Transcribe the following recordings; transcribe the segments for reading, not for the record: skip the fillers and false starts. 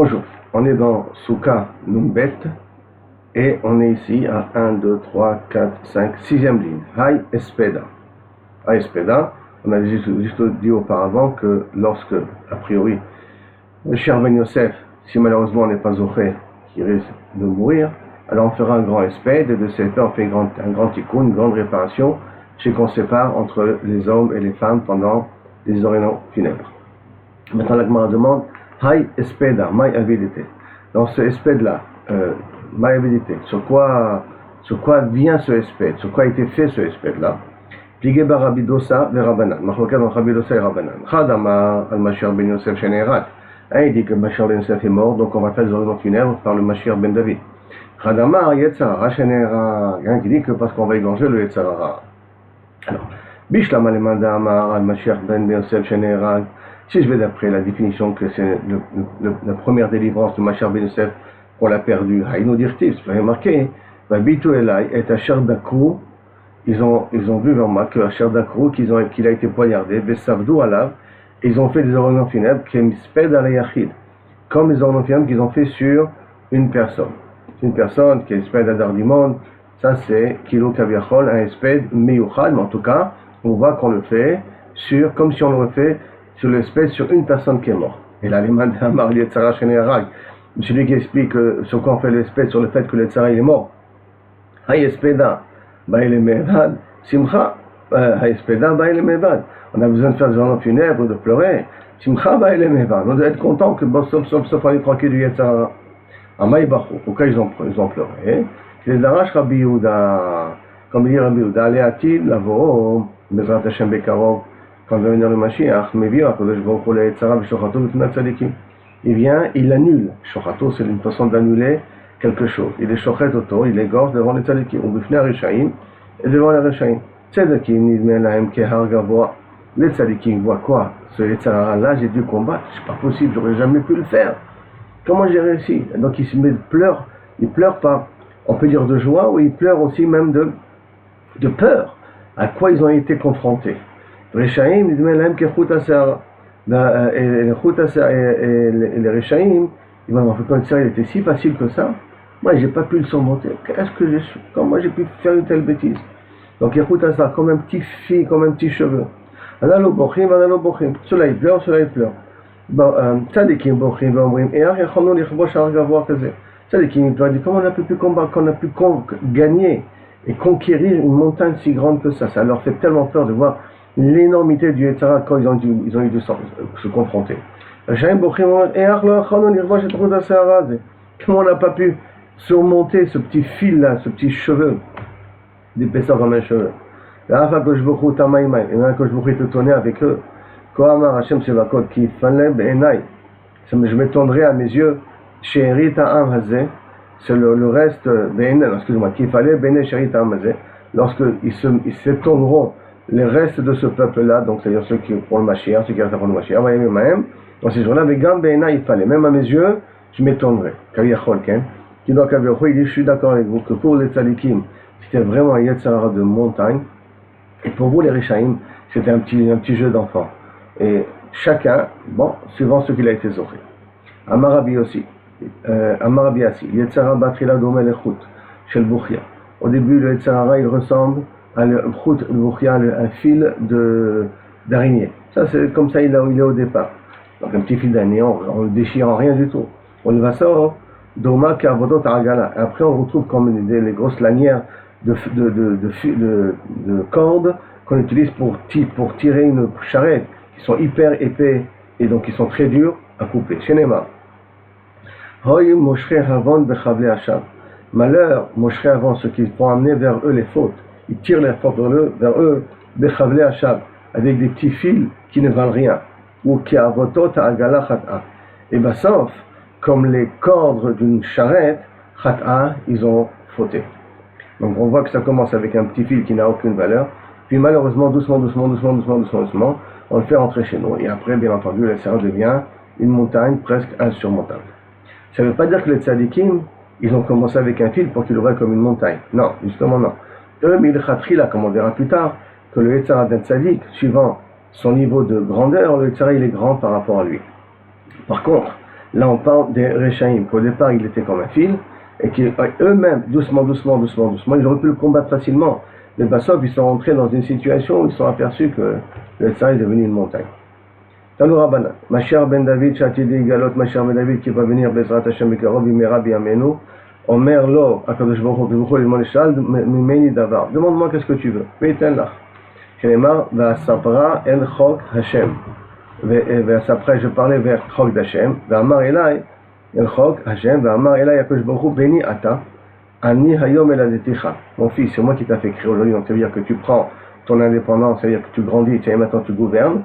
Bonjour, on est dans Souka Numbet et on est ici à 1, 2, 3, 4, 5, 6e ligne. Hay Espeda. Hay Espeda, on a juste dit auparavant que lorsque, a priori, le cher Ben Yosef, si malheureusement on n'est pas Zoché, qui risque de mourir, alors on fera un grand espède et de cette on fait un grand tikkun, une grande réparation, chez qu'on sépare entre les hommes et les femmes pendant les oraisons funèbres. Maintenant la Gemara demande Hay Espeda, May Avidité. Dans ce espède-là, May Avidité, sur quoi vient ce espède, sur quoi a été fait ce espède-là? Pligé bar Rabbi Dosa ve Rabbanan. Machloket entre Rabbi Dosa et Rabbanan. Chad Amar al Mashiach ben Yosef Shenerat. Il dit que Mashiach ben Yosef est mort, donc on va faire les oraisons funèbres par le Mashiach ben David. Chad Amar Yetzara Shenerat. Il y a un qui dit que parce qu'on va égorger le Yetzara. Alors, Bishlam Alemanda Amar al Mashiach ben Yosef Shenerat. Si je vais d'après la définition que c'est la première délivrance de Mashiach ben Yosef qu'on l'a perdu, Haïnou Dirtiv, c'est pas marqué, Bitu Elai est à Sherdakou, ils ont vu vraiment qu'à Sherdakou, qu'il a été poignardé, Besavdou Alav, ils ont fait des oraisons funèbres, Kemisped Alayachid, comme les oraisons funèbres qu'ils ont fait sur une personne. Une personne qui est espède Adar du monde, ça c'est Kilo Kaviachol, un espède Meyuchad, mais en tout cas, on voit qu'on le fait sur, comme si on le refait sur l'espèce, sur une personne qui est morte. Et là, les Mandamar, Yetzara, Sheneharag, celui qui explique sur quoi on fait l'espèce, sur le fait que l'Yetzara il est mort. Hay Espeda, Baile Mevad, Simcha, Hay Espeda, Baile Mevad. On a besoin de faire des oraisons funèbres, de pleurer. Simcha, Baile Mevad. On doit être content que, sauf on est tranquille du Yetzara. Amay Bachou, pourquoi ils ont pleuré? Les Darash Rabbi Yehuda, comme dit Rabbi Yehuda, Aleatil, Lavo, Bezrat Hashem Bekarov. Quand va venir le Mashiach, il vient, il annule. Shochato, c'est une façon d'annuler quelque chose. Il est shochet auto, il égorge devant les tzadikim, ou bifnei harishaim, et devant les harishaim. Tzadikim, nidmen lahem kehar gavoa. Les tzadikim voient quoi? Ce yetzara-là, j'ai dû combattre, c'est pas possible, j'aurais jamais pu le faire. Comment j'ai réussi? Donc il se met il pleure pas, on peut dire de joie, ou il pleure aussi même de peur. À quoi ils ont été confrontés? Rechaim, ils disent même que les Rechaim, ils vont faire ça, il était si facile que ça. Moi, j'ai pas pu le surmonter. Comment j'ai pu faire une telle bêtise? Donc, écoute ça, comme un petit fil, comme un petit cheveu. Analo bochim. Cela il pleure, cela il pleure. Tzadikim bochim, v'omrim, et yachonu lichbosh hargavoa kaze. Tzadikim, il pleure, dit comment on a pu combattre, qu'on a pu gagner et conquérir une montagne si grande que ça. Ça leur fait tellement peur de voir l'énormité du Yetzara quand ils ont dû se confronter. Comment on n'a pas pu surmonter ce petit fil là, ce petit cheveu, d'épaisseur comme un cheveu. Et maintenant que je vous te tourner avec eux, je m'étendrai à mes yeux, c'est le reste, excusez-moi, qu'il fallait, lorsqu'ils s'étendront les restes de ce peuple-là, donc c'est-à-dire ceux qui font le Mashiach, ceux qui restent pour le Mashiach, dans ces jours-là, il fallait, même à mes yeux, je m'étendrai. Il dit, je suis d'accord avec vous, que pour les tzadikim, c'était vraiment un Yetzara de montagne, et pour vous les Rechaim, c'était un petit jeu d'enfant. Et chacun, suivant ce qu'il a été zoré. Amarabi aussi, Amarabi assi, Yetzara batrila domel echut, shel buchia. Au début, le Yetzara, il ressemble à un fil d'araignée. Ça, c'est comme ça il est au départ. Donc un petit fil d'araignée, on le déchire en rien du tout. On le va sortir, Doma Karvodot Aragala. Après, on retrouve comme les grosses lanières de cordes qu'on utilise pour tirer une charrette, qui sont hyper épais et donc qui sont très durs à couper. Shenema. Hoy Moshre Havon Bechavle Hashav. Malheur, Moshre Havon, ceux qui font amener vers eux les fautes. Ils tirent les fautes vers eux, Bechavle Hashav, avec des petits fils qui ne valent rien. Ou qui avotot agala chat'a. Et sauf, comme les cordes d'une charrette, chat'a, ils ont fauté. Donc on voit que ça commence avec un petit fil qui n'a aucune valeur. Puis malheureusement, doucement, on le fait rentrer chez nous. Et après, bien entendu, le Yetzara devient une montagne presque insurmontable. Ça ne veut pas dire que les tzadikim, ils ont commencé avec un fil pour qu'il aurait comme une montagne. Non, justement non. Eux, milchatrila, comme on verra plus tard, que le Yetzara d'un tzadik, suivant son niveau de grandeur, le Yetzara il est grand par rapport à lui. Par contre, Là, on parle des Rechaïm, qu'au départ, il était comme un fil, et qu'eux-mêmes, doucement, ils auraient pu le combattre facilement. Mais Bassov, ils sont rentrés dans une situation où ils sont aperçus que le Tzara est devenu une montagne. Tanou Rabbanan, Mashiach ben David, Shatidi Galot, Mashiach ben David, qui va venir, Bezrat Hashem Bekarov, Bimera Biamenu, Omer Lo, Akadosh Baruch Hu, Limon Eshal, Mimeni Davar. Demande-moi qu'est-ce que tu veux. Veiten Lach. Shenemar, Vasapra, El Chok Hashem. Après, je parlais vers Chok d'Hashem, Vamar Elai, El Chok Hashem, Vamar Elai, Akadosh Baruch Hu, Beni Ata, Ani Hayom Eladeticha. Mon fils, c'est moi qui t'a fait créer aujourd'hui, donc ça veut dire que tu prends ton indépendance, ça veut dire que tu grandis, et maintenant tu gouvernes.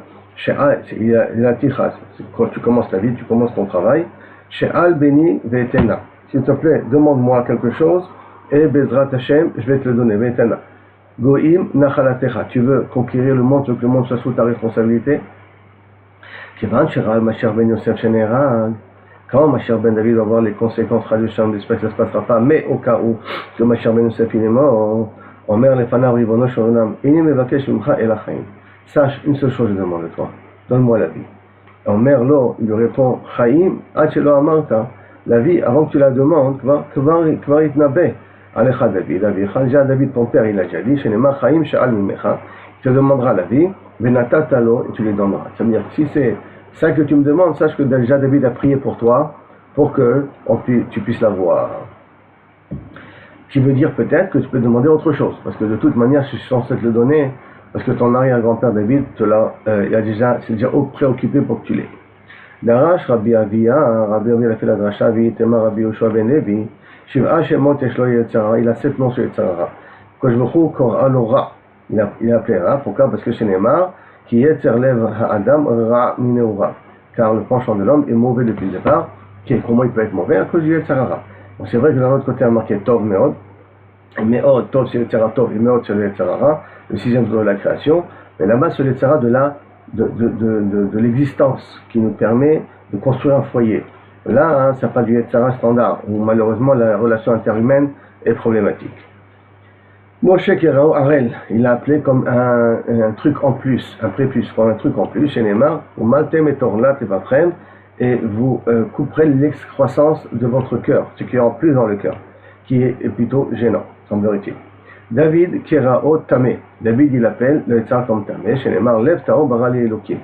Il y a la ticha, quand tu commences la vie, tu commences ton travail. Chez Al Beni Ve'etena. S'il te plaît, demande-moi quelque chose et Bezrat Hashem, je vais te le donner. Ve'etena. Goïm Nachalatecha. Tu veux conquérir le monde, tu veux que le monde soit sous ta responsabilité. Kivan Sheral Mashiach ben Yosef Shenerag. Quand Mashiach ben David va voir les conséquences radiocham, j'espère que ça ne se passera pas, mais au cas où que Mashiach ben Yosef il est mort, Omer Lefanav Ribono Shonam. Ini Mevakesh Mimcha Elachim. Sache une seule chose, je demande de toi, donne-moi la vie. Omer Lo, il lui répond, Chaim, Achelo Amarta, la vie, avant que tu la demandes, Kvar Itnabe, Alecha David, David, ton père, il a déjà dit, Shenema Chaim Sha'al Mimecha, il te demandera la vie, Venatata-lo, et tu lui donneras. Ça veut dire que si c'est ça que tu me demandes, sache que déjà David a prié pour toi, pour que tu puisses la voir. Qui veut dire peut-être que tu peux demander autre chose, parce que de toute manière, je suis censé te le donner, parce que ton arrière-grand-père David s'est déjà préoccupé pour que tu l'aies. Darash Rabbi Avia a fait la dracha, Tema Rabbi Yoshua ben Levi, Shiv'a Shemot Eshlo Yetzara, il a 7 noms sur Yetzara. Kojvchu Kor Alora, il a appelé Ra, pourquoi? Parce que chez Neymar, qui Yetzer Lev Ha'adam Ra Mineura, car le penchant de l'homme est mauvais depuis le départ. Comment il peut être mauvais? À cause du Yetzara. Donc c'est vrai que d'un autre côté, on a marqué Tov Meod. Meod, Tov c'est le Yetzara Tov, et Meod c'est le Yetzara, le 6e jour de la création, mais là-bas c'est le Yetzara de l'existence qui nous permet de construire un foyer. Là, ça pas du Yetzara standard, où malheureusement la relation interhumaine est problématique. Moshe Kerao Arel, il l'a appelé comme un truc en plus, un prépuce, comme un truc en plus, chez Neymar, ou Maltem et Torlat et Vafrem, et vous couperez l'excroissance de votre cœur, ce qui est en plus dans le cœur, qui est plutôt gênant, semblerait-il. David Kerao Tamé. David il appelle le Yetzara comme Tamé. Chez les Mar, lève Tao Barali Elokim.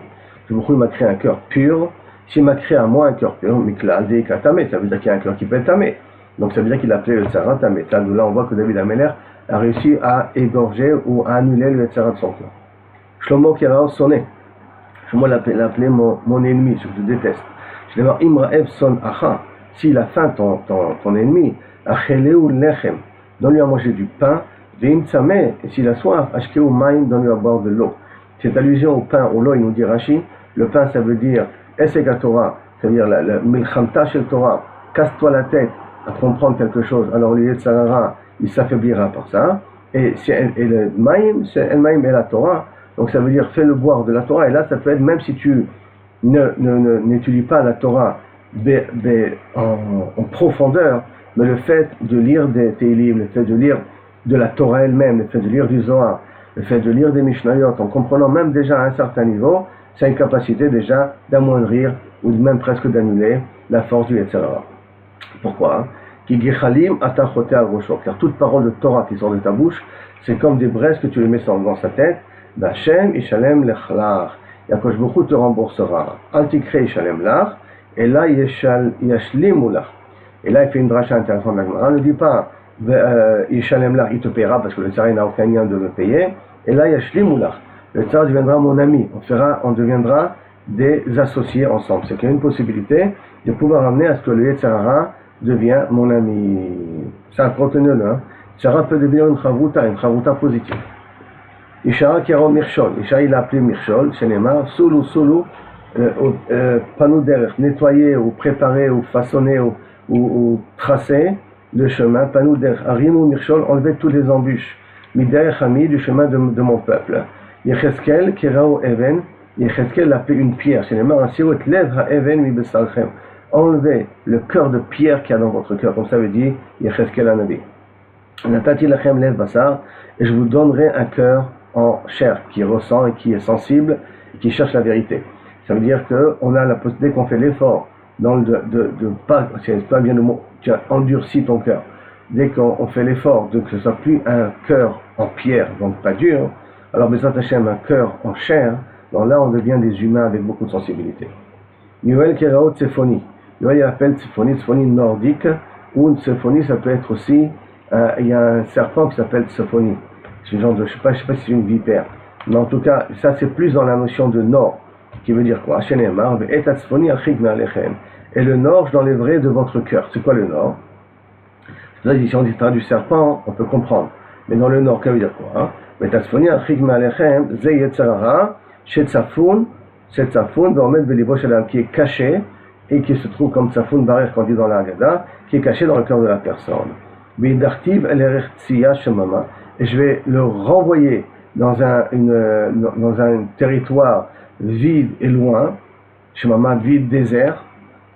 Il m'a créé un cœur pur. S'il m'a créé à moi un cœur pur, Mikla Deika Tamé, ça veut dire qu'il y a un cœur qui peut être Tamé. Donc ça veut dire qu'il a appelé le Yetzara Tamé. Là on voit que David Améler a réussi à égorger ou à annuler le Yetzara de son cœur. Shlomo Kerao Sonné. Shlomo l'a appelé mon ennemi, je te déteste. Chez les Mar, Imraev Son Acha. S'il a faim ton ennemi, Acheleu Lechem. Donne-lui à manger du pain. Et s'il a soif, Ashkeu Maim, donne-lui à boire de l'eau. Cette allusion au pain, au l'eau, il nous dit Rashi, le pain ça veut dire Esega Torah, ça veut dire la Milchamta Shel Torah, casse-toi la tête à comprendre quelque chose, alors le Yetzara, il s'affaiblira par ça. Et le Maim, c'est El Maim et la Torah, donc ça veut dire fais-le boire de la Torah, et là ça peut être même si tu n'étudies pas la Torah en profondeur, mais le fait de lire des Tehillim, le fait de lire de la Torah elle-même, le fait de lire du Zohar, le fait de lire des Mishnayot, en comprenant même déjà à un certain niveau, c'est une capacité déjà d'amoindrir ou même presque d'annuler la force du Yetzara. Pourquoi? Car toute parole de Torah qui sort de ta bouche, c'est comme des braises que tu les mets dans sa tête. Bachem Ishalem Lechlach. Yakosh Baruch Hu te remboursera. Antikre Ishalem Lach. Et là, Yashlimu Lach. Et là, il fait une dracha intéressante. On ne dit pas Ishalem Lach, il te paiera parce que le Tzara n'a aucun lien de le payer. Et là, Yashlimu Lach. Le Tzara deviendra mon ami. On deviendra des associés ensemble. C'est qu'il y a une possibilité de pouvoir amener à ce que le Yetzara devient mon ami. C'est un retenez-le. Tzara peut devenir une chavruta positive. Isha Kero Mirchol. Isha il a appelé Mirchol. Shenemar, Soulou, panou derech, nettoyer ou préparer ou façonner ou tracer le chemin. Panou derech, Arimou Mirchol, enlever tous les embûches. Miderech Ami, du chemin de mon peuple. Yecheskel, Kerao Even. Yecheskel l'a appelé une pierre. Shenemar, Asirot Lev Ha-Even mi Besarchem. Enlevez le cœur de pierre qu'il y a dans votre cœur, comme ça veut dire Yecheskel Anabi. Natati lachem lev basar, et je vous donnerai un cœur en chair qui ressent et qui est sensible et qui cherche la vérité. Ça veut dire que on a la possibilité qu'on fait l'effort dans le de pas, c'est pas bien le mot, tu as endurci ton cœur. Dès qu'on fait l'effort de que ce soit plus un cœur en pierre, donc pas dur, alors Bezrat Hashem, un cœur en chair, donc là on devient des humains avec beaucoup de sensibilité. Yoel Keraot Tsephonie. Yoel il appelle Tsephonie nordique, ou une Tsephonie ça peut être aussi, il y a un serpent qui s'appelle Tsephonie. C'est genre de, je sais pas si c'est une vipère. Mais en tout cas, ça c'est plus dans la notion de nord, qui veut dire quoi? Et le nord, je l'enlèverai de votre cœur. C'est quoi le nord? C'est-à-dire, si on dit du serpent, on peut comprendre. Mais dans le nord, ça veut dire quoi? Qui est caché et qui se trouve comme Tsafoun Barer qu'on dit dans la Haggadah, qui est caché dans le cœur de la personne. Et je vais le renvoyer dans un territoire vide et loin, Shemama vide, désert,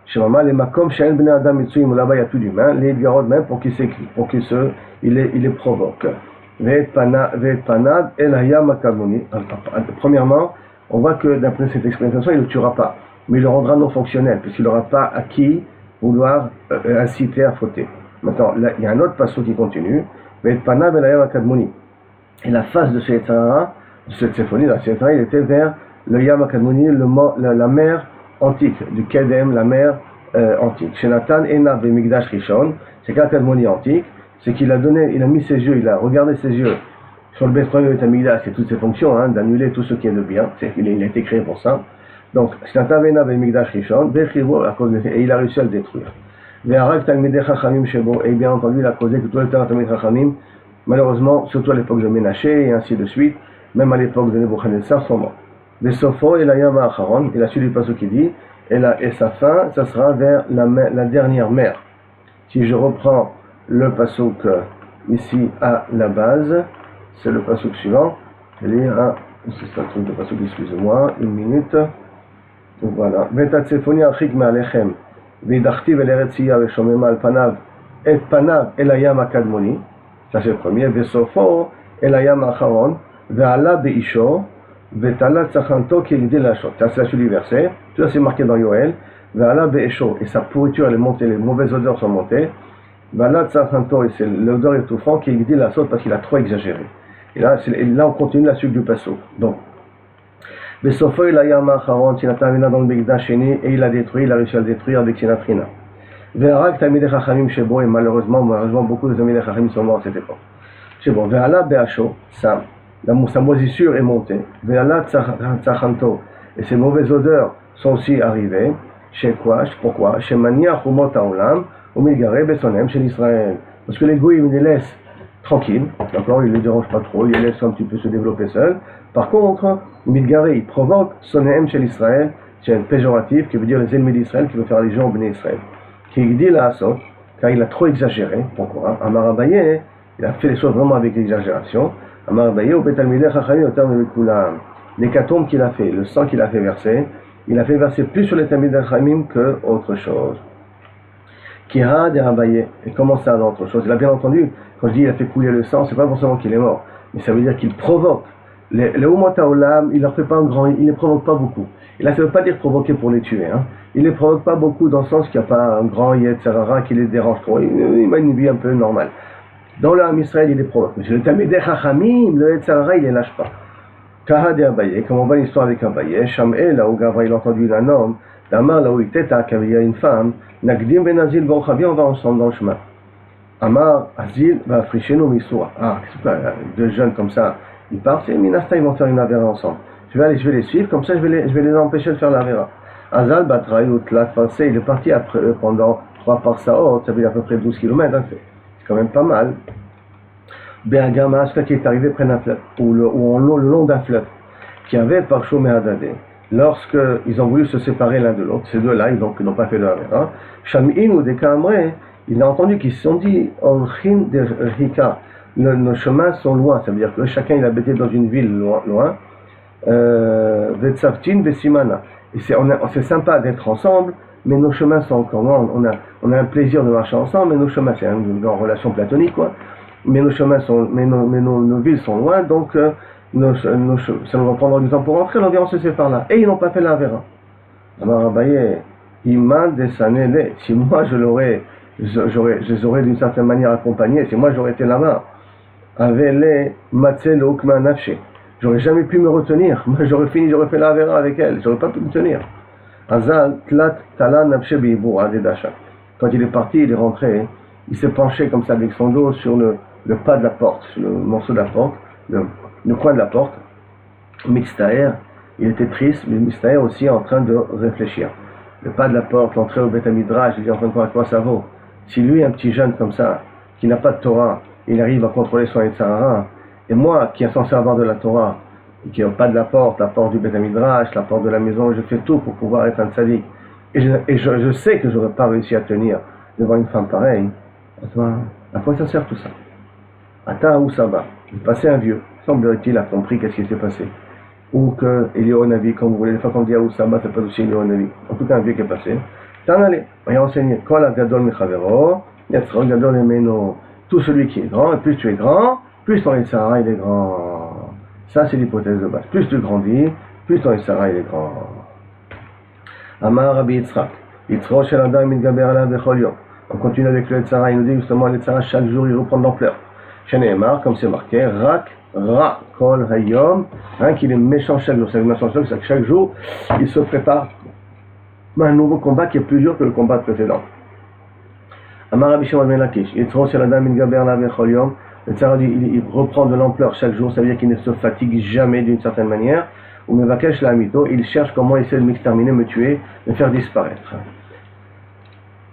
Shemama les makom she'en bnei adam mitzuim, où là-bas il y a plus d'humains, les garod même pour qu'il les provoque. Ve'et panad el hayam hakadmoni. Premièrement, on voit que d'après cette expérimentation, il ne le tuera pas, mais il le rendra non fonctionnel, puisqu'il n'aura pas à qui vouloir inciter à fauter. Maintenant, là, il y a un autre passage qui continue, Ve'et panad el hayam hakadmoni. Et la face de ce Yetzirah, de cette symphonie, il était vers le Yam HaKadmoni, la mer antique, du Kedem, la mer antique. Chez Nathan, Ena Bemigdash Rishon, c'est qu'un Kadmoni antique, c'est qu'il a mis ses yeux, il a regardé ses yeux sur le Beth Migdash et toutes ses fonctions, d'annuler tout ce qui est de bien, il a été créé pour ça. Donc, chez Nathan, Ena Bemigdash Rishon, et il a réussi à le détruire. Et bien entendu, il a causé que tout le temps Talmid Chachamim, malheureusement, surtout à l'époque de Ménaché et ainsi de suite, même à l'époque de Nebuchadnezzar, sont morts. Les Sofo et la Yama Acharon, il a suivi le passage qui dit, et sa fin, ça sera vers la dernière mer. Si je reprends le passage ici à la base, c'est le passage suivant. C'est un truc de passage, excusez-moi, une minute. Voilà. Vetatsefoni achik me'alechem, vidachtiv el eretziya veshomema al panav, et panav el hayam hakadmoni. Ça c'est le premier. Vesofo el hayam acharon, ve'ala be'isho, ve'tala tzachanto ki yigdil lashot. Ça c'est la suite du verset. Tout ça c'est marqué dans Yoel. Ve'ala be'isho, et sa pourriture elle est montée, les mauvaises odeurs sont montées. Ve'ala tzachanto, et c'est l'odeur étouffante qui yigdil lashot parce qu'il a trop exagéré. Et là on continue la suite du passage. Donc, Vesofo el hayam acharon, Sinatra vena dans le Begdash Sheni, et il a réussi à le détruire avec Sinatrina. Ve'arak Talmidei Chachamim Shebo, et malheureusement beaucoup de Talmidei Chachamim sont morts à cette époque. Shebo, Ve'ala Be'asho, sa moisissure est montée. Ve'ala Tzachanto, et ces mauvaises odeurs sont aussi arrivées. Chez quoi? Pourquoi? Chez Mania Chumot Haolam, Umilgare Besonem, chez l'Israël. Parce que les goïms les laissent tranquilles, d'accord, ils ne les dérangent pas trop, ils les laissent un petit peu se développer seuls. Par contre, Umilgare, ils provoquent Sonem chez l'Israël, c'est un péjoratif qui veut dire les ennemis d'Israël qui veulent faire allusion au Béné Israël. Qui dit là, car il a trop exagéré. Pourquoi? Amar Abaye, il a fait les choses vraiment avec exagération. Amar Abaye, au Betalmidei Chachamim, au terme de Kulam, l'hécatombe qu'il a fait, le sang qu'il a fait verser, il a fait verser plus sur les Talmidei Chachamim que autre chose. Kira de Abaye, et comment ça d'autre chose? Il a bien entendu, quand je dis il a fait couler le sang, c'est pas forcément qu'il est mort, mais ça veut dire qu'il provoque. Les Umot Haolam, il leur fait pas un grand, il les provoque pas beaucoup. Et là, ça ne veut pas dire provoquer pour les tuer. Il ne les provoque pas beaucoup dans le sens qu'il n'y a pas un grand Yetzirah qui les dérange trop. Il mène une vie un peu normale. Dans le Ham Israël, il les provoque. Mais le Talmidei Chachamim, le Yetzirah, il ne les lâche pas. Kaha de Abaye, comme on voit l'histoire avec Abaye, Sham'e, là où Gavra, il a entendu un homme, Damar, là où il était, qu'il y a une femme, Nagdim ben Azil, bon Chavi, on va ensemble dans le chemin. Amar, Azil, va fricheno Missoura. C'est pas deux jeunes comme ça, ils partent, et Minasta, ils vont faire une avéra ensemble. Je vais les suivre, comme ça je vais les empêcher de faire l'Avera. Azal Batraï ou Tlat Farsé, il est parti après eux pendant 3 parsaot, ça veut dire à peu près 12 km, c'est quand même pas mal. Be'agama, celui qui est arrivé près d'un fleuve, ou le long d'un fleuve, qui avait par Shomé Hadadé. Lorsque ils ont voulu se séparer l'un de l'autre, ces deux-là, ils n'ont pas fait de l'Avera. Sham'in ou des Kamré, il a entendu qu'ils se sont dit, Orchin de Rika, nos chemins sont loin, ça veut dire que chacun il habitait dans une ville loin. Vetsavtin Vesimana. Et c'est sympa d'être ensemble, mais nos chemins sont encore loin. On a un plaisir de marcher ensemble, mais nos chemins, c'est une relation platonique, quoi. Mais nos chemins nos villes sont loin, donc ça nous va prendre du temps pour rentrer, alors on se sépare là. Et ils n'ont pas fait l'Avera. Alors Abaye, Ima desanele. Si moi je les aurais d'une certaine manière accompagnés, si moi j'aurais été là-bas, avele matzel okma nafshe. J'aurais jamais pu me retenir. Moi j'aurais fait la vera avec elle. J'aurais pas pu me tenir. Azal tlat tala nafshe beibour adedasha. Quand il est parti, il est rentré. Il s'est penché comme ça avec son dos sur le pas de la porte, sur le morceau de la porte, le coin de la porte. Mitztaher, il était triste, mais Mitztaher aussi en train de réfléchir. Le pas de la porte, l'entrée au Beth Midrash, il dit enfin à quoi ça vaut. Si lui, un petit jeune comme ça, qui n'a pas de Torah, il arrive à contrôler son Yetzirah, et moi, qui est censé avoir de la Torah, et qui n'a pas de la porte du Beth Midrash, la porte de la maison, je fais tout pour pouvoir être un tzaddik. Et je sais que je n'aurais pas réussi à tenir devant une femme pareille. À quoi ça sert tout ça? Ata où ça va? Il passait un vieux. Semblerait-il a compris qu'est-ce qui s'est passé. Ou que Eliyahu Navi, comme vous voulez, des fois qu'on dit Aoussama, c'est pas aussi Eliyahu Navi. En tout cas, un vieux qui est passé. T'en allez, on va enseigner. Kol Gadol Mechavero, Yetzirah Gadol Emeno. Tout celui qui est grand, et plus tu es grand, plus ton Yetzirah il est grand. Ça, c'est l'hypothèse de base. Plus tu grandis, plus ton Yetzirah il est grand. Amar Rabbi Yitzhak. Yitzro Shel Adam Mitgaber Alav Bechol Yom. On continue avec le Yetzirah. Il nous dit justement, le Yetzirah, chaque jour, il reprend de l'ampleur. Sheneemar, comme c'est marqué, Rak Ra Kol Hayom, qu'il est méchant chaque jour. C'est méchant chaque jour, il se prépare à un nouveau combat qui est plus dur que le combat précédent. Amar Rabbi Shimon ben Lakish, Yitzro Shel Adam Mitgaber Alav Bechol Yom. Le Tzara, il reprend de l'ampleur chaque jour, ça veut dire qu'il ne se fatigue jamais d'une certaine manière. Ou Mevakesh la Amito, il cherche comment essayer de m'exterminer, me tuer, me faire disparaître.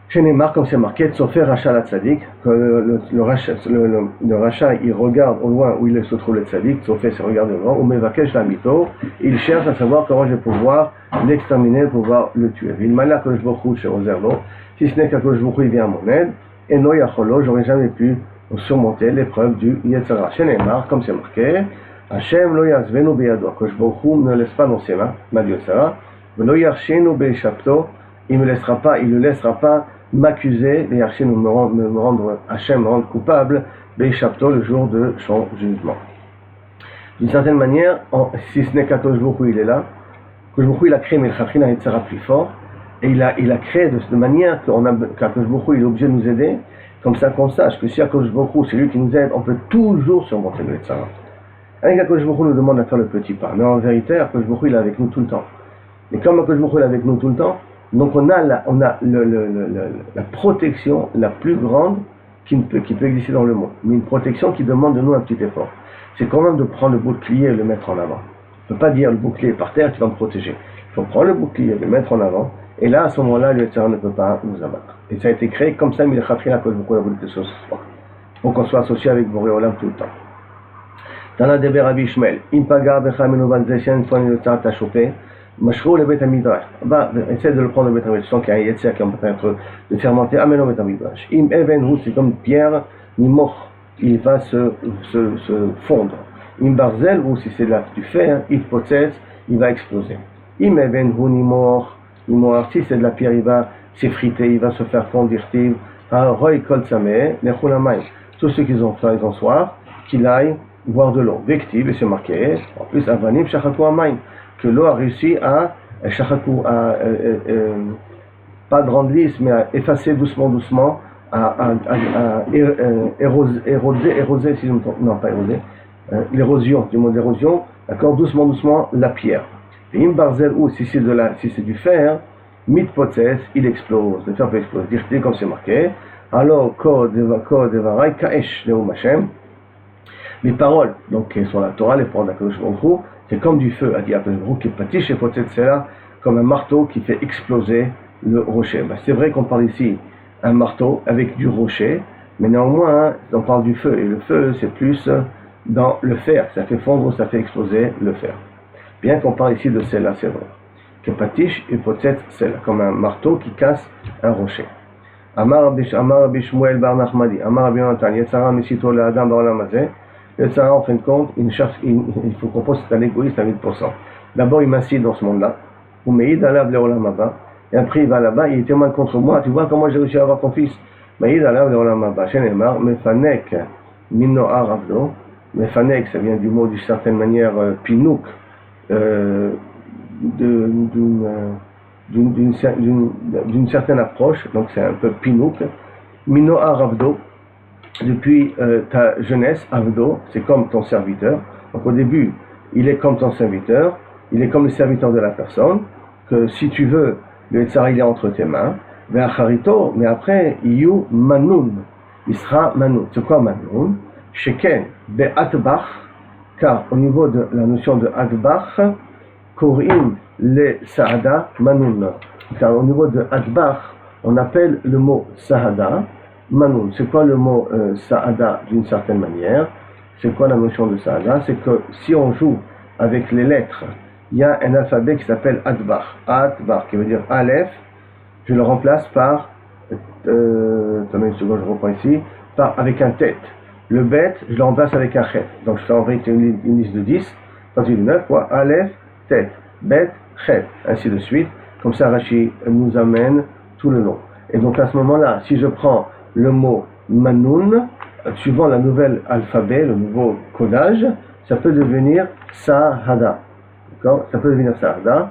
Chez Neymar, comme c'est marqué, Tsofer Racha la Tzadik, que le Racha, il regarde au loin où il se trouve le Tzadik, Tsofer, c'est regarder au loin, ou Mevakesh la Amito, il cherche à savoir comment je vais pouvoir l'exterminer, pouvoir le tuer. Il m'a là que je me chez Ozerlo, si ce n'est qu'à que je me il vient à mon aide, et no Yacholo, j'aurais jamais pu surmonter l'épreuve du Yetzirah. Chez Neymar, comme c'est marqué, Hashem lo yazvenu beyado, que je ne laisse pas dans ses mains, ma Dieu Sarah, lo yarshenu beishapto, il ne le laissera pas m'accuser, et yarshenu me rendre, Hashem me rendre coupable, beishapto, le jour de son jugement. D'une certaine manière, si ce n'est qu'Akadosh Baruch Hu, il est là, Akadosh Baruch Hu, il a créé Melchachin Yetzirah plus fort, et il a créé de manière qu'Akadosh Baruch Hu, il est obligé de nous aider, comme ça qu'on sache que si Akadosh Baruch Hu, c'est lui qui nous aide, on peut toujours surmonter le Yetzirah. Avec Akadosh Baruch Hu nous demande de faire le petit pas, mais en vérité, Akadosh Baruch Hu il est avec nous tout le temps. Et comme Akadosh Baruch Hu est avec nous tout le temps, donc on a la protection la plus grande qui peut exister dans le monde. Mais une protection qui demande de nous un petit effort. C'est quand même de prendre le bouclier et le mettre en avant. On ne peut pas dire le bouclier est par terre, tu vas me protéger. Il faut prendre le bouclier et le mettre en avant. Et là, à ce moment-là, le Yetzirah ne peut pas nous abattre. Et ça a été créé comme ça, mais il a créé Akadosh Baruch Hu a voulu que ce soit. Pour qu'on soit associé avec Boré Olam tout le temps. Dans la Deber Rabbi Ishmael, Impaga Bechamenu Banzeshen, une fois le Yetzirah t'a chopé, Mashrou le Beth Midrash. Essaie de le prendre le Beth Midrash. Tu sens qu'il y a un Yetzirah qui est en train de fermenter. Amène au Beth Midrash. Im Even Hu, c'est comme pierre, Nimoch, il va se fondre. Im Barzel, ou si c'est du fer, il possède, il va exploser. Im Even Hu, Nimoch, si c'est de la pierre, il va s'effriter, il va se faire fondre, dirtiv. Roy Kol Sameh, Nechulamayim. Tous ceux qui ont faim, ils ont soif, qu'il aille boire de l'eau. Vective, et c'est marqué, en plus, Avanim, Shachaku Amayim, que l'eau a réussi à Shachaku, pas de rendre lisse, mais à effacer doucement, à éroser, si je me trompe, non, pas éroser, l'érosion, du mot d'érosion, d'accord, doucement, la pierre. Et Im Barzel, ou si c'est du fer, mitpotzes, il explose, le fer peut exploser, dire comme c'est marqué, alors, Kod Evarai, Kaesh, Leum Hashem, les paroles, donc, sur la Torah, les paroles d'Akadosh Baruch Hu, c'est comme du feu, a dit Akadosh Baruch Hu, qui patiche et potzes, c'est là, comme un marteau qui fait exploser le rocher. Ben, c'est vrai qu'on parle ici un marteau avec du rocher, mais néanmoins, on parle du feu, et le feu, c'est plus dans le fer, ça fait fondre, ça fait exploser le fer. Bien qu'on parle ici de celle-là, c'est vrai. Que patiche et potzes, c'est là, comme un marteau qui casse un rocher. Amar Bishmuel Bar Nachmadi, Amar Rabbi Yonatan, Yetzirah Misito le Adam Ba'olam Hazeh. Yetzirah, en fin de compte, il faut comprendre que c'est un égoïste à 1000%. D'abord, il m'incite dans ce monde-là, ou Meïd Alav Le'olam Haba, et après il va là-bas, il témoigne contre moi, tu vois comment j'ai réussi à avoir ton fils. Meïd Alav Le'olam Haba, Shenemar, Mefanek, Minno Aravdo, Mefanek, ça vient du mot d'une certaine manière, Pinouk, d'une certaine approche, donc c'est un peu pinouk. Minoa Ravdo, depuis ta jeunesse, Avdo, c'est comme ton serviteur. Donc au début, il est comme ton serviteur, il est comme le serviteur de la personne, que si tu veux, le Yetzara il est entre tes mains. Ve'acharito, mais après, Yu Manoun, il sera Manoun. C'est quoi Manoun? Sheken be'atbach, car au niveau de la notion de atbach, Korim le Saada Manoun. Car au niveau de atbach, on appelle le mot Sahada Manoun. C'est quoi le mot Saada d'une certaine manière? C'est quoi la notion de Saada? C'est que si on joue avec les lettres, il y a un alphabet qui s'appelle Atbach. Atbach, qui veut dire Aleph. Je le remplace par, attendez une seconde, je reprends ici, avec un tête. Le bet, je le remplace avec un chet. Donc je fais en vérité une liste de 10, partie de 9, quoi. Aleph, tête, bet, chet, ainsi de suite. Comme ça, Rashi nous amène tout le long. Et donc à ce moment-là, si je prends le mot Manoun, suivant la nouvelle alphabet, le nouveau codage, ça peut devenir Sahada. D'accord? Ça peut devenir Sahada.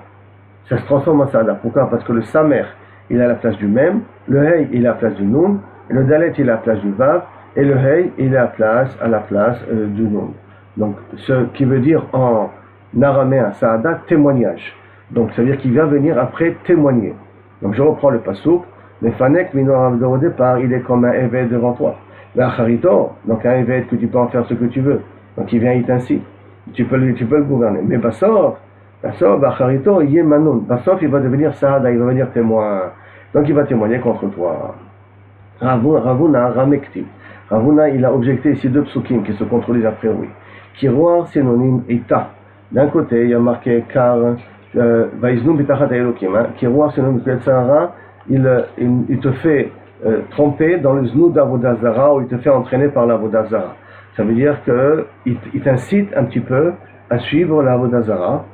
Ça se transforme en Sahada. Pourquoi? Parce que le Samer, il a la place du Mem, le Hey, il a la place du Nun, le Dalet, il a la place du Vav, et le Hey, il a à la place du Nun. Donc, ce qui veut dire en araméen, Sahada, témoignage. Donc, ça veut dire qu'il va venir après témoigner. Donc, je reprends le Passouk. Mais Fanek, Minorav, au départ, il est comme un Eved devant toi. L'acharito, donc un Eved que tu peux en faire ce que tu veux. Donc, il vient, il t'incite. Tu peux le gouverner. Mais Bassov, Acharito, il est Manoun. Bassov, il va devenir Sahada, il va devenir témoin. Donc, il va témoigner contre toi. Ravuna, Ramekti. Ravuna, il a objecté ici deux psukim qui se contredisent après oui. Kiroar, synonyme Ita. D'un côté, il y a marqué car Vaiznu bitachat elokim. Kiroar, synonyme Yetzara, il te fait tromper dans le znou d'Avodazara ou il te fait entraîner par l'Avodazara. Ça veut dire qu'il t'incite un petit peu à suivre l'Avodazara.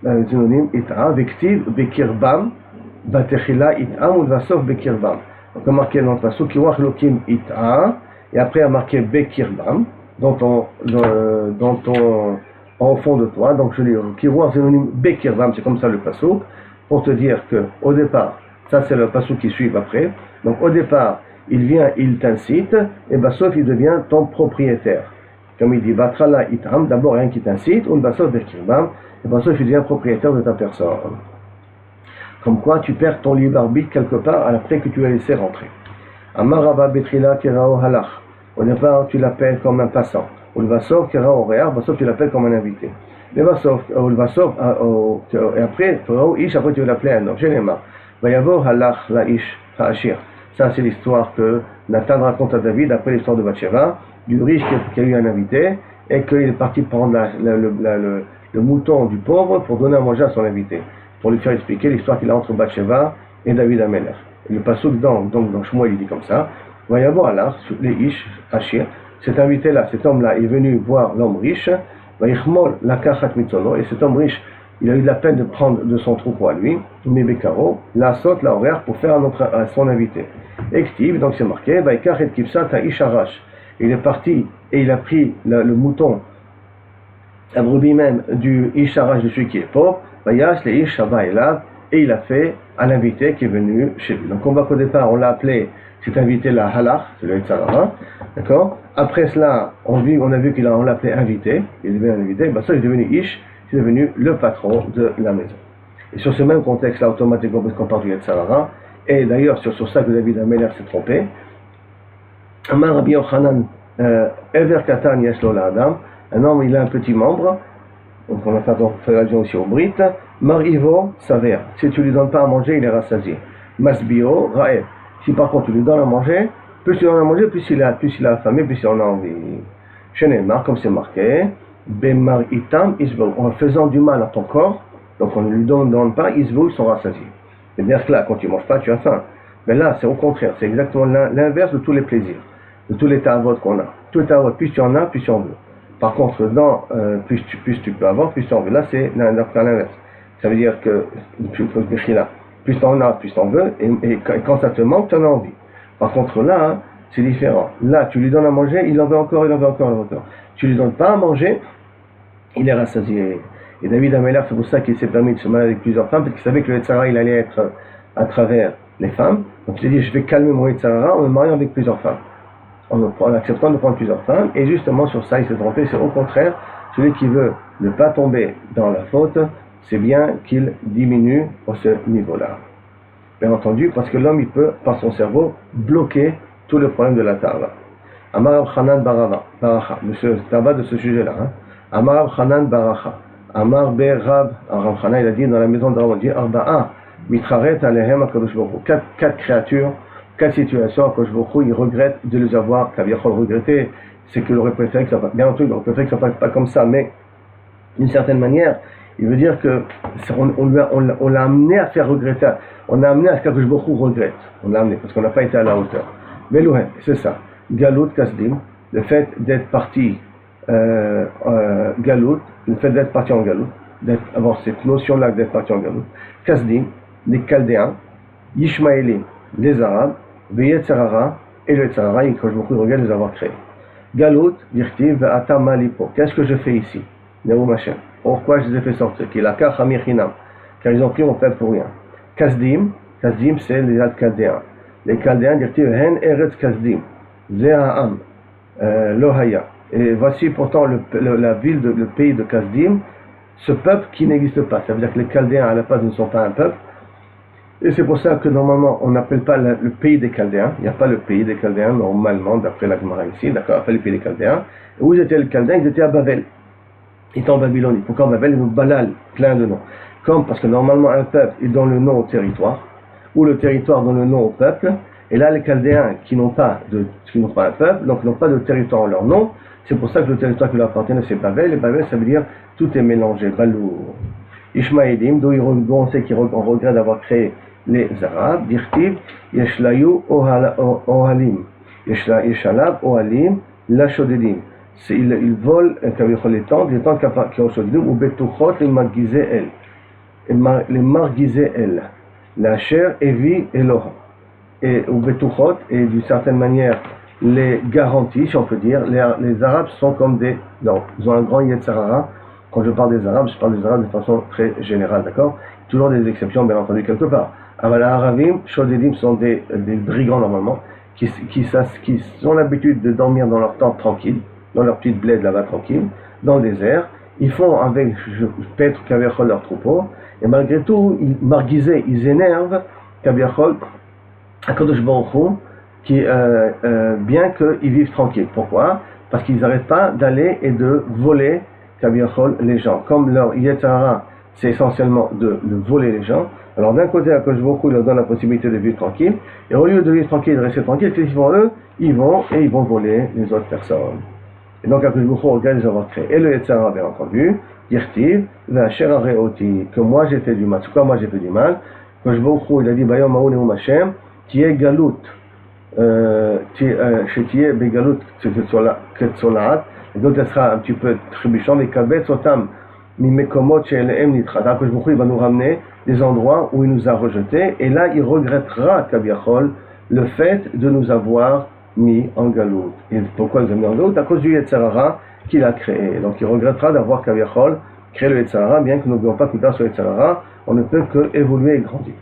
Synonyme Ita. Vektiv, Bekirbam, Batechila It'am ou Vasov Bekirbam. Donc on a marqué dans le passage Kiroar Lokim Ita et après on a marqué Bekirbam en fond de toi. Donc je lis Kiroar synonyme Bekirbam, c'est comme ça le passage. Pour te dire que au départ, ça c'est le passage qui suit après. Donc au départ, il vient, il t'incite, et Bassof il devient ton propriétaire. Comme il dit, Batrala Itam, d'abord rien qui t'incite, ou Bassof Bekirbam, et Bassof il devient propriétaire de ta personne. Comme quoi tu perds ton libre arbitre quelque part après que tu l'as laissé rentrer. Amaraba Betrila Kerao Halach. Au départ, tu l'appelles comme un passant. Ou le Bassof Kerao Rear, Bassof tu l'appelles comme un invité. Le Vasov, et après, après tu veux l'appeler un homme. Je n'ai marre. Va y avoir Halach la Ish Ha'ashir. Ça, c'est l'histoire que Nathan raconte à David après l'histoire de Bathsheba, du riche qui a eu un invité et qu'il est parti prendre le mouton du pauvre pour donner à manger à son invité, pour lui faire expliquer l'histoire qu'il a entre Bathsheba et David Amelech. Le pasuk dans Shmuel il dit comme ça. Va y avoir Halach les Ish Ha'ashir. Cet invité-là, cet homme-là est venu voir l'homme riche. Et cet homme riche, il a eu la peine de prendre de son troupeau à lui, mais Bekaro, la saute, la horaire pour faire à son invité. Ektiv, donc c'est marqué, il est parti et il a pris le mouton, la brebis même du Isharash de celui qui est pauvre, et il a fait à l'invité qui est venu chez lui. Donc on voit qu'au départ, on l'a appelé cet invité-là Halach, c'est le Yetzara, d'accord? Après cela, on a vu qu'on l'appelait invité, il est devenu un invité, ben ça il est devenu Ish, c'est devenu le patron de la maison. Et sur ce même contexte-là, automatiquement, parce qu'on parle du Yetzara, et d'ailleurs sur ça que David Amelech s'est trompé, Amar Rabbi Yochanan, Ever Katan Yeshlo Adam, un homme il a un petit membre, donc on a fait allusion aussi au Brit, Marivo Saver, si tu lui donnes pas à manger, il est rassasié. Masbio Raev. Si par contre tu lui donnes à manger, plus il en a mangé, plus il a affamé, plus il en a envie. Shenemar, comme c'est marqué, Bemar Itam Isbou, en faisant du mal à ton corps, donc on ne lui donne pas, Isbou, ils sont rassasiés. C'est-à-dire que là, quand tu ne manges pas, tu as faim. Mais là, c'est au contraire, c'est exactement l'inverse de tous les plaisirs, de tous les ta'avot qu'on a. Tous les ta'avot, plus tu en as, plus tu en veux. Par contre, plus tu peux avoir, plus tu en veux. Là, c'est l'inverse. Ça veut dire que, plus tu en as, plus tu en veux, et quand ça te manque, tu en as envie. Par contre, là, c'est différent. Là, tu lui donnes à manger, il en veut encore. Tu lui donnes pas à manger, il est rassasié. Et David Améler, c'est pour ça qu'il s'est permis de se marier avec plusieurs femmes, parce qu'il savait que le Yetzirah, il allait être à travers les femmes. Donc il a dit, je vais calmer mon Yetzirah en me mariant avec plusieurs femmes, en acceptant de prendre plusieurs femmes. Et justement, sur ça, il s'est trompé. C'est au contraire, celui qui veut ne pas tomber dans la faute, c'est bien qu'il diminue à ce niveau-là. Bien entendu, parce que l'homme, il peut, par son cerveau, bloquer tout le problème de la tava. Amar Hanan Baracha, monsieur Tava de ce sujet-là. Amar Hanan Baracha, Amar Berab, Rav Hanan, il a dit dans la maison de Rav, il dit Arba'a, Mitraret Alehem Akadosh Baruch Hu. Quatre créatures, quatre situations, Akadosh Baruch Hu, il regrette de les avoir, Kaviachol regretté, c'est qu'il aurait préféré que ça passe. Bien entendu, il aurait préféré que ça passe pas comme ça, mais d'une certaine manière, il veut dire que on l'a amené à faire regretter. On l'a amené à ce qu'Akadosh Baruch Hu regrette. On l'a amené parce qu'on n'a pas été à la hauteur. Mais Louhen, c'est ça. Galout Kasdim, le fait d'être parti Galout, le fait d'être parti en Galout, d'avoir cette notion-là d'être parti en Galout. Kasdim, les Chaldéens, Yishmaélim, les Arabes, Yetzirah et le Yetzirah, et que je me regarde les avoir créés. Galout, Dirtiv, Ata Malipo. Qu'est-ce que je fais ici? Néou Machem. Pourquoi je les ai fait sortir? Car ils ont pris mon peuple pour rien. Kasdim, c'est les Chaldéens. Les Chaldéens disent Hen Eretz Kasdim, Zeha'am, Lohaya. Et voici pourtant la ville, le pays de Kasdim, ce peuple qui n'existe pas. Ça veut dire que les Chaldéens à la base ne sont pas un peuple. Et c'est pour ça que normalement on n'appelle pas le pays des Chaldéens. Il n'y a pas le pays des Chaldéens normalement, d'après la Gemara ici. D'accord, pas le pays des Chaldéens. Et où étaient les Chaldéens? Ils étaient à Babel. Ils étaient en Babylonie. Pourquoi en Babel? Ils nous balal, plein de noms. Comme parce que normalement un peuple il donne le nom au territoire, ou le territoire donne le nom au peuple, et là les Chaldéens qui n'ont pas un peuple, donc n'ont pas de territoire en leur nom, c'est pour ça que le territoire qui leur appartient c'est Babel, et Babel ça veut dire tout est mélangé, Balou. Ishmaélim, d'où on sait qu'on regrette d'avoir créé les Arabes, Dirtiv, Yeshlayou Ohalim, Yeshalab Ohalim, Lachodedim. Ils volent les tentes qui ont Shodedim, ou Betuchot, les Margizéel. Les Margizéel. La chair, Evi, Elohim. Et au Betuchot, et d'une certaine manière, les garanties, si on peut dire, les Arabes sont comme des. Non, ils ont un grand Yetzirah. Quand je parle des Arabes, je parle des Arabes de façon très générale, d'accord? Toujours des exceptions, bien entendu, quelque part. Alors, les Arabim, Shodedim sont des brigands normalement, qui ont l'habitude de dormir dans leur tente tranquille, dans leur petite bled là-bas tranquille, dans le désert. Ils font avec Petre, Kaviachol, leur troupeau. Et malgré tout, ils énervent Kaviachol, Akadosh Baruch Hu, bien qu'ils vivent tranquilles. Pourquoi? Parce qu'ils n'arrêtent pas d'aller et de voler Kaviachol les gens. Comme leur Yetzirah, c'est essentiellement de voler les gens. Alors d'un côté, Akadosh Baruch Hu leur donne la possibilité de vivre tranquille, et au lieu de vivre tranquille et de rester tranquille, qu'est-ce qu'ils font eux? Ils vont voler les autres personnes. Et donc Akadosh Baruch Hu regarde les avoir créés. Et le Yetzirah, bien entendu, Dirtiv, Vacher Areoti, que moi j'ai fait du mal. C'est quoi moi j'ai fait du mal? Akadosh Baruch Hu, il a dit, Bayom Maou Neum Hashem, Tiye Galout, Tiye Begalout, Ketzolaat, et donc elle sera un petit peu trébuchant, mais Kabet Sotam, Mimekomot She'elehem Nitrat. Akadosh Baruch Hu, il va nous ramener des endroits où il nous a rejetés, et là il regrettera, Kaviachol, le fait de nous avoir mis en galout. Et pourquoi il nous a mis en galout? À cause du Yetzirah qu'il a créé. Donc il regrettera d'avoir Kaviachol créé le Yetzirah, bien que nous n'oublions pas que grâce au Yetzirah, on ne peut que évoluer et grandir.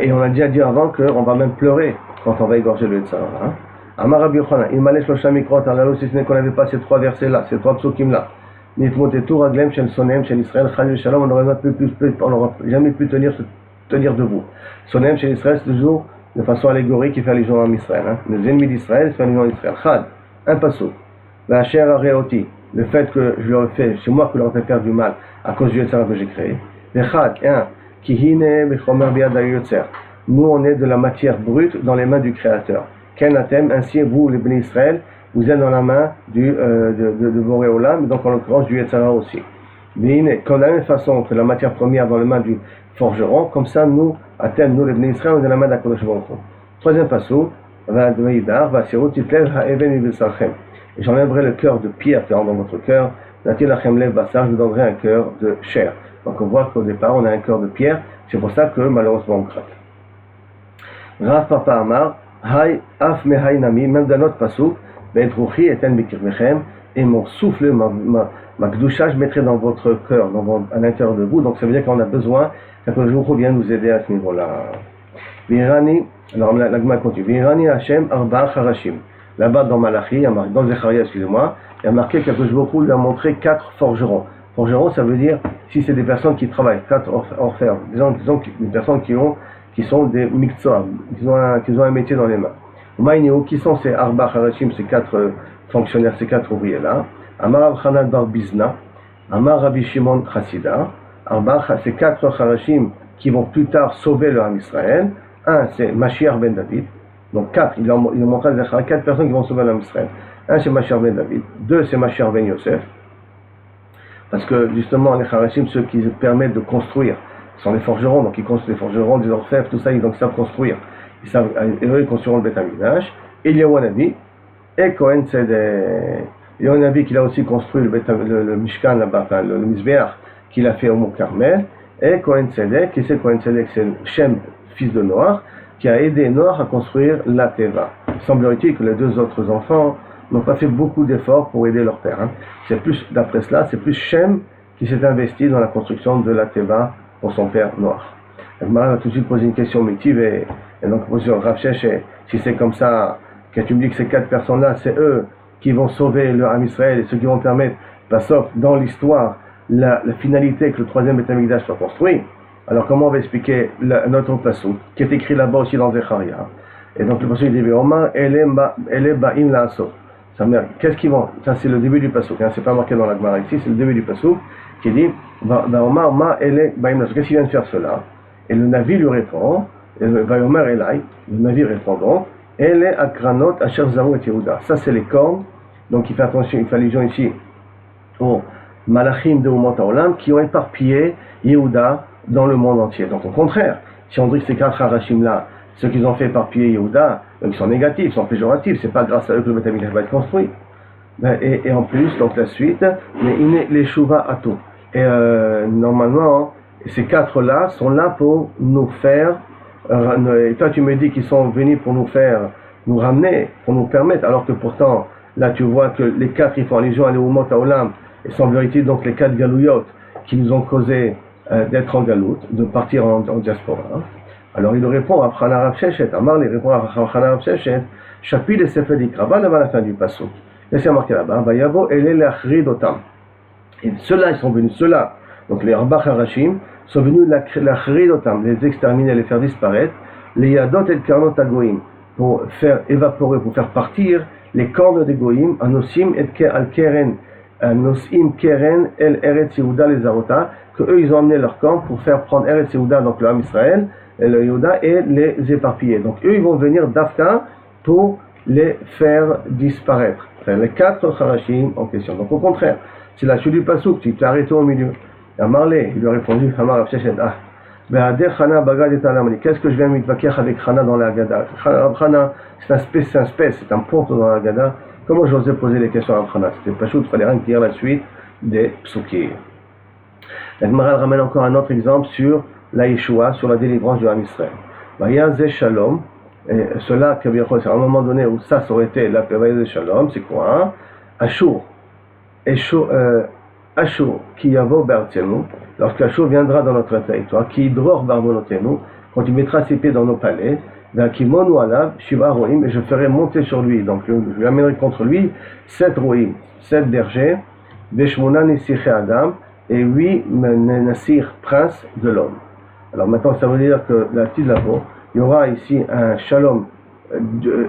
Et on a déjà dit avant qu'on va même pleurer quand on va égorger le Yetzirah. Amar Rabbi Yochanan, il m'allait Shloshah Mikrot, si ce n'est qu'on n'avait pas ces trois versets-là, ces trois psukim-là. Nitmotetu Raglem Shel Sonem Shel Israël Chal Shalom, on n'aurait jamais pu tenir debout. Sonem Shel Israël, c'est toujours de façon allégorique qui fait allusion à Israël. Les ennemis d'Israël font allusion à Israël. Chad, un passo. La chair aréoti, le fait que je leur ai fait, c'est moi qui leur ai fait faire du mal à cause du Yetzirah que j'ai créé. Le Chad, un, qui hine bechomer biad hayotzer. Nous on est de la matière brute dans les mains du Créateur. Kenatem, ainsi vous les bénis Israël, vous êtes dans la main de Boré Olam, donc en l'occurrence du Yetzirah aussi. Mais comme de la même façon que la matière première dans les mains du forgeron, comme ça nous, à terme, nous les bénis Israël, on est dans la main d'Akadosh Baruch Hu. Troisième passo, et j'enlèverai le cœur de pierre qui rentre dans votre cœur, je vous donnerai un cœur de chair. Donc on voit qu'au départ on a un cœur de pierre, c'est pour ça que malheureusement on craque. Rav Papa Amar, Hay Af Mehay Nami, même dans notre passo, Be'etruchi eten bikirvechem, et mon souffle, ma Kedusha, je mettrai dans votre cœur, à l'intérieur de vous. Donc ça veut dire qu'on a besoin qu'un jour vient nous aider à ce niveau-là. Virani, alors la Gemara continue. Virani Hashem Arba Harashim. Là-bas dans Malachi, dans Zecharia, excusez-moi, il y a marqué qu'Akadosh Baruch Hu lui a montré 4 forgerons. Forgerons, ça veut dire si c'est des personnes qui travaillent, 4 orfèvres, disons des personnes qui sont des miktsoa, qui ont un métier dans les mains. Maïnéo, qui sont ces Arba Harashim, ces 4 fonctionnaires, ces 4 ouvriers-là? Amar Abchanan Bar Bizna, Amar Rabbi Shimon Chassida, ces 4 Harashim qui vont plus tard sauver le Ham Israël. Un, c'est Mashiach ben David. Donc 4, il a montré 4 personnes qui vont sauver le Ham Israël. Un, c'est Mashiach ben David. 2, c'est Mashiach ben Yosef. Parce que justement, les Harashim, ceux qui permettent de construire, sont les forgerons, donc ils construisent les forgerons, des orfèvres, tout ça, donc ils savent construire. Ils construiront le Beth Amikdash. Eliyahu Hanavi et Kohen Tzedek. Eliyahu Hanavi qui a aussi construit le Mishkan là-bas, enfin, le Mizbeach qu'il a fait au Mont Carmel. Et Kohen Tzedek, qui c'est Kohen Tzedek? C'est Shem, fils de Noach, qui a aidé Noach à construire la Teva. Il semblerait-il que les 2 autres enfants n'ont pas fait beaucoup d'efforts pour aider leur père. C'est plus, d'après cela, c'est plus Shem qui s'est investi dans la construction de la Teva pour son père Noach. La Gemara a tout de suite posé une question métive et donc posé au Rav Shesh, si c'est comme ça, quand tu me dis que ces 4 personnes-là, c'est eux qui vont sauver le Ham Israël et ceux qui vont permettre, sauf dans l'histoire, la finalité que le 3e Beth Amikdash soit construit. Alors comment on va expliquer notre pasuk qui est écrit là-bas aussi dans Zecharia? Et donc le pasuk dit Omar ele ba'im la'asot. Qu'est-ce qu'ils vont? Ça c'est le début du pasuk, c'est pas marqué dans la Gemara ici, c'est le début du pasuk qui dit Omar ma ele ba'im la'asot. Qu'est-ce qu'il vient de faire cela? Et le Navi lui répond, Omar elai, le Navi répond donc ele akranot asher zaru et Yehuda. Ça c'est les cornes, donc il fait attention, il fait allusion ici aux malachim de Umot HaOlam qui ont éparpillé Yehuda dans le monde entier. Donc au contraire, si on dit que ces 4 Harashim là, ceux qui ont fait éparpiller Yehuda, ils sont négatifs, ils sont péjoratifs, c'est pas grâce à eux que le Beth Amikdash va être construit. Et en plus, donc la suite, les Shuva Atou. Et normalement, ces 4 là sont là pour nous faire, et toi tu me dis qu'ils sont venus pour nous ramener, pour nous permettre, alors que pourtant, là tu vois que les 4 ils font allusion à l'Umot HaOlam, et semblerait-il donc les 4 Galouyot qui nous ont causé d'être en galoute, de partir en diaspora. Alors il répond à Chana Rav Sheshet, Amar il répond à Chana Rav Sheshet, chapitre de Sefer Dikra, là-bas à la fin du passage. Laissez marquer là-bas, Vayavo ele lachrid otam. Et ceux-là, ils sont venus, ceux-là, donc les Arba Harashim, sont venus lachrid otam, les exterminer, les faire disparaître, les Yadot et Karnot Agoim, pour faire évaporer, pour faire partir les cornes des Goïm, Anosim et al Keren, Nosim Keren El Eretz Yehuda les Zarota, que eux ils ont amené leur camp pour faire prendre Eretz Yehuda, donc le Ham Israël, et le Yehuda, et les éparpiller. Donc eux ils vont venir d'Afka pour les faire disparaître. Enfin, les 4 Harashim en question. Donc au contraire, c'est la suite du Pasuk, tu t'es arrêté au milieu. Et Amarle, il lui a répondu, Amar Rav Sheshet, qu'est-ce que je viens m'itvaker avec Chana dans la Haggadah? Chana, c'est un spèce, c'est un ponte dans la Haggadah. Comment j'osais poser les questions à Chana? C'était pas chaud, il fallait rien dire la suite des psukim. La Gemara ramène encore un autre exemple sur la Yeshua, sur la délivrance du Ham Israël. Vayazé Shalom, et cela, c'est à un moment donné où ça aurait été la Vayazé Shalom, c'est quoi? Ashur, Ashur, qui yavo be'artzenu, lorsqu'Ashur viendra dans notre territoire, qui dror barbonotenu, quand il mettra ses pieds dans nos palais, Vakimonu alav, Shiva roim, et je ferai monter sur lui, donc je lui amènerai contre lui 7 roim, 7 bergers, Veshmona nesiche Adam, et 8 nasir, prince de l'homme. Alors maintenant, ça veut dire que la petite labo, il y aura ici un shalom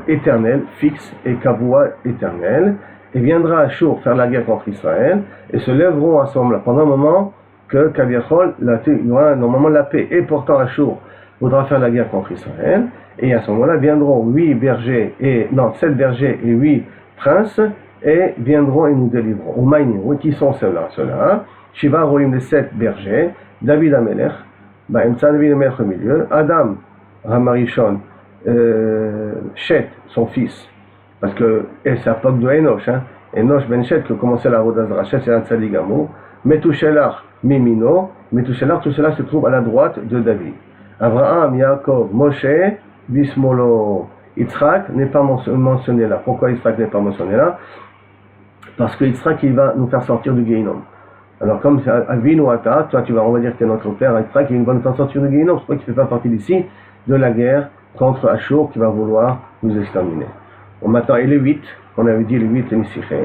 éternel, fixe, et kavua éternel, et viendra Ashur faire la guerre contre Israël, et se lèveront à ce moment-là, pendant un moment que Kaviachol, il y aura normalement la paix, et pourtant Ashur voudra faire la guerre contre Israël, et à ce moment-là viendront 7 bergers et 8 princes, et viendront et nous délivreront. Au Maïnirou, qui sont ceux-là? Shiva Roim, les 7 bergers, David Amelech, David Amelech au milieu, Adam, Ramarishon, Shet, son fils, parce que c'est l'époque de Enoch, Enoch ben Shet qui a commencé la route d'Azra, Shet c'est un Tzadigamo, Metushelach, Mimino, Metushelach, tout cela se trouve à la droite de David. Abraham, Yaakov, Moshe, Bismolo, Yitzhak n'est pas mentionné là. Pourquoi Yitzhak n'est pas mentionné là? Parce que Yitzhak, il va nous faire sortir du Guéhinom. Alors, comme Avinu Ata, toi, on va dire que tu es notre père, Yitzhak, il va nous faire sortir du Guéhinom. C'est pourquoi il ne fait pas partie d'ici de la guerre contre Ashur qui va vouloir nous exterminer. Bon, maintenant, et les 8, on avait dit les 8 Nisiché.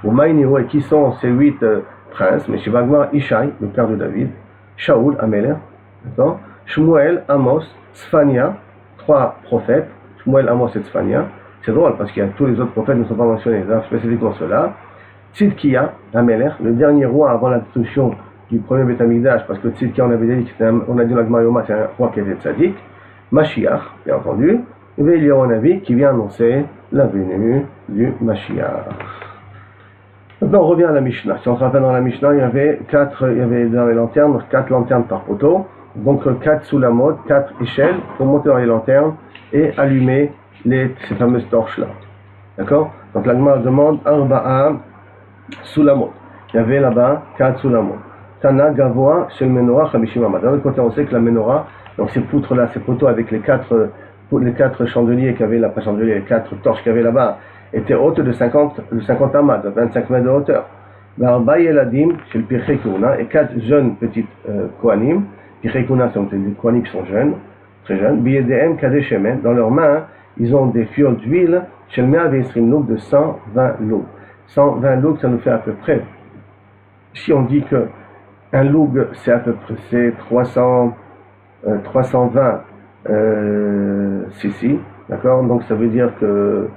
Au Maïniro, et qui sont ces 8 princes, mais Shivagmar, Ishaï, le père de David, Shaoul, Améler, d'accord, Shmuel, Amos, Sphania, 3 prophètes, Shmuel, Amos et Sphania. C'est drôle parce que tous les autres prophètes ne sont pas mentionnés, là, spécifiquement ceux-là. Tzidkiya, Améler, le dernier roi avant la destruction du premier Beth Amikdash, parce que Tzidkiya, on avait dit que on a dit l'Agmar Yoma, c'est un roi qui était tzaddik. Mashiach, bien entendu, et il y a un Navi qui vient annoncer la venue du Mashiach. Maintenant, on revient à la Mishnah. Si on se rappelle dans la Mishnah, il y avait dans les lanternes, 4 lanternes par poteau, donc 4 sous la mode, 4 échelles pour monter dans les lanternes et allumer ces fameuses torches-là. D'accord? Donc l'Agmar demande Arba'a sous la mode. Il y avait là-bas 4 sous la mode. Tana Gavoa Shel Menorah Chamishim Amad. D'un autre côté, on sait que la Menorah, donc ces poutres-là, ces poteaux avec les 4 chandeliers qu'il y avait là, pas chandeliers, les 4 torches qu'il y avait là-bas, étaient hautes de 50 amad, de 25 mètres de hauteur. Barba Yeladim, chez le Pirchei Keuna, et 4 jeunes petites Kohanim. Pirchei Keuna sont des Kohanim qui sont jeunes, très jeunes. Biyedem Kadeshemen, dans leurs mains, ils ont des fioles d'huile, chez le Mea Veisrim Louk de 120 loups. 120 loups, ça nous fait à peu près, si on dit que un loug, c'est à peu près 320 cc, d'accord? Donc ça veut dire que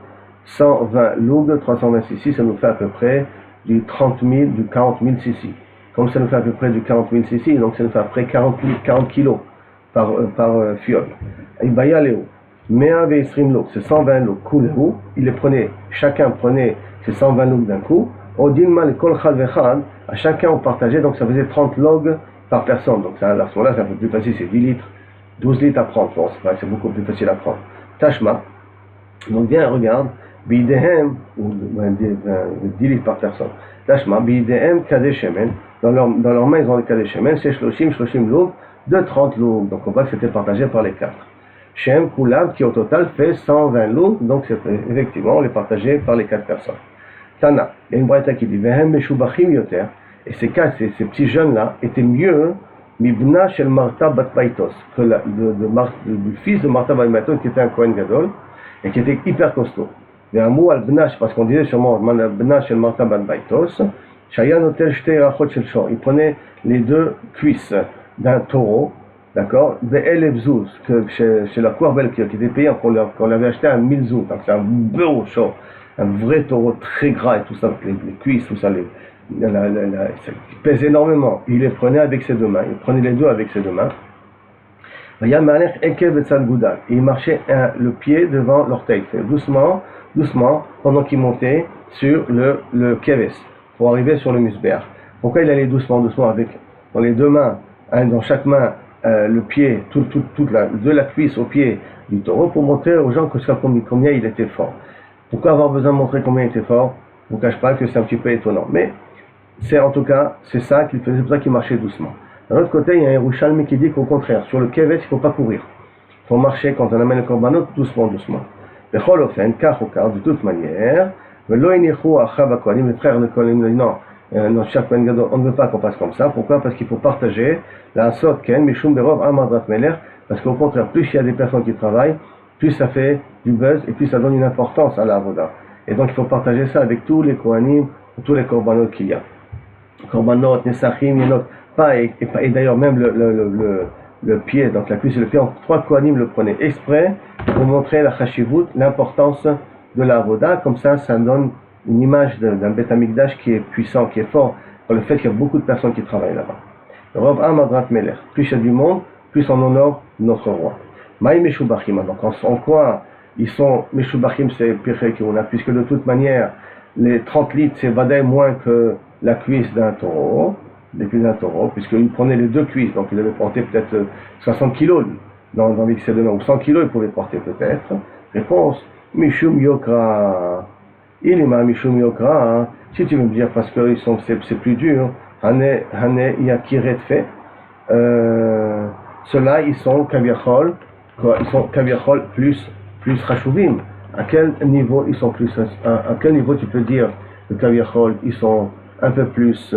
120 lougs, 320 cc, ça nous fait à peu près du 40 000 cc. Comme ça nous fait à peu près du 40 000 cc, donc ça nous fait à peu près 40 kilos par fiole. Ibaya Léo, Mea Veisrim Louk, c'est 120 lougs, Kulhu, chacun prenait ces 120 lougs d'un coup. Odilma le Kol Chad Vechad, à chacun on partageait, donc ça faisait 30 logs par personne. Donc à ce moment-là, c'est un peu plus facile, c'est 10 litres, 12 litres à prendre. Bon, c'est beaucoup plus facile à prendre. Tashma, donc viens, regarde, Bidehem, ou 10 litres par personne. Tashma, Bidehem Kadeshemen, dans leurs mains ils ont le Kadeshemen, c'est Shloshim logs, de 30 logs. Donc on voit que c'était partagé par les 4. Shem Kulav, qui au total fait 120 logs, donc c'est effectivement on les partageait par les 4 personnes. Tana, il y a une braïta qui dit Vehem Meshubachim Yoter, et ces petits jeunes-là étaient mieux Mibna Shel Marta Bat Baitos, que du fils de Marta Bat Baitos qui était un Kohen Gadol et qui était hyper costaud. Vehamu al Bnash, parce qu'on disait sûrement Bna Shel Marta Bat Baitos, Shaya Notel Shtei Rachot Shel Shor, il prenait les 2 cuisses d'un taureau, d'accord, Ve'el Ebzouz, que chez la Kouarbel qui était payé, qu'on l'avait acheté à 1000 zouz, donc c'est un beau short. Un vrai taureau très gras et tout ça, les cuisses, tout ça, ça pèse énormément. Il les prenait avec ses 2 mains, il prenait les 2 avec ses 2 mains. Et il marchait le pied devant l'orteil, doucement, pendant qu'il montait sur le keves, pour arriver sur le musbéach. Pourquoi il allait doucement avec dans les 2 mains, dans chaque main, le pied, de la cuisse au pied du taureau, pour montrer aux gens combien il était fort. Pourquoi avoir besoin de montrer combien il était fort? Je ne vous cache pas que c'est un petit peu étonnant. Mais en tout cas, c'est ça qu'il faisait, c'est pour ça qu'il marchait doucement. D'un autre côté, il y a un Yerushalmi qui dit qu'au contraire, sur le keves, il ne faut pas courir. Il faut marcher quand on amène le korbanot doucement. Bechol ofen, car de toute manière, les frères de Kohanim, non, on ne veut pas qu'on fasse comme ça. Pourquoi? Parce qu'il faut partager la sot ken, mishum berov amadrat meler, parce qu'au contraire, plus il y a des personnes qui travaillent, plus ça fait du buzz et plus ça donne une importance à la avoda. Et donc il faut partager ça avec tous les Kohanim, tous les korbanot qu'il y a. Korbanot, Nesachim, Yenot, et d'ailleurs même le pied, donc la cuisse et le pied, 3 Kohanim le prenaient exprès pour montrer la chashivut, l'importance de la avoda. Comme ça donne une image d'un Beth Amikdash qui est puissant, qui est fort, par le fait qu'il y a beaucoup de personnes qui travaillent là-bas. Rov Amadrat Meler, plus il y a du monde, plus on honore notre roi. Maï Meshubachim, donc en quoi ils sont Meshubachim, c'est Pirchei Keuna, puisque de toute manière, les 30 litres, c'est Vadaï moins que la cuisse d'un taureau, puisqu'il prenait les 2 cuisses, donc il devait porter peut-être 60 kilos dans l'excès de main, ou 100 kilos il pouvait porter peut-être. Réponse, Mishum Yokra. Il est ma Mishum Yokra, si tu veux me dire parce que c'est plus dur, Hane Yakiret fait, ceux-là ils sont Kaviachol, plus Chashuvim. À quel niveau ils sont plus, à quel niveau tu peux dire le kaviachol, ils sont un peu plus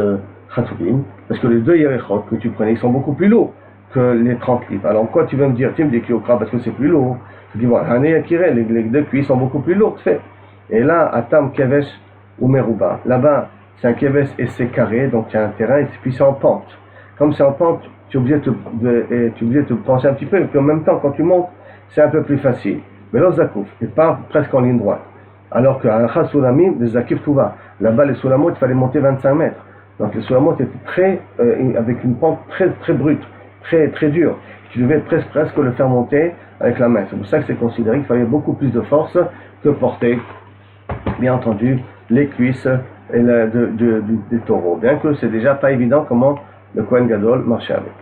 chatourim, parce que les 2 yerechot que tu prenais, ils sont beaucoup plus lourds que les 30 livres. Alors quoi tu vas me dire, tu me dis kiokra parce que c'est plus lourd. Je dis, bon, les 2 cuisses sont beaucoup plus lourdes, fait. Et là, Atam Kevesh ou Meruba, là-bas, c'est un Kevesh et c'est carré, donc il y a un terrain, et puis c'est en pente. Comme c'est en pente, tu es obligé de te pencher un petit peu, et puis en même temps, quand tu montes, c'est un peu plus facile. Mais là, Zakouf, il part presque en ligne droite. Alors qu'à Alcha Soulamim, le Zakif Touva, là-bas, les Soulamot, il fallait monter 25 mètres. Donc les Soulamot étaient avec une pente très, très brute, très, très dure. Tu devais presque le faire monter avec la main. C'est pour ça que c'est considéré qu'il fallait beaucoup plus de force que porter, bien entendu, les cuisses et des taureaux. Bien que c'est déjà pas évident comment le Kohen Gadol marchait avec.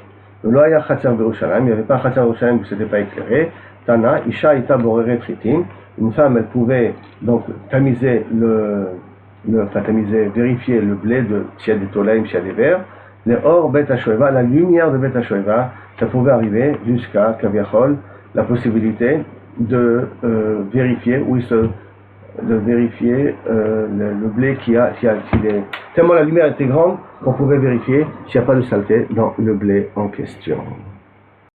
Le Loaya Khatser Berushalayim, il n'y avait pas Khatser Berushalayim où c'était pas éclairé. Tana, Isha Ita Borere Tritim. Une femme, elle pouvait donc vérifier le blé de s'il y a des tolaim, s'il y a des vers. Les or Bet HaShoeva, la lumière de Bet HaShoeva, ça pouvait arriver jusqu'à Kaviachol, la possibilité de vérifier le blé s'il est tellement la lumière était grande qu'on pouvait vérifier s'il n'y a pas de saleté dans le blé en question.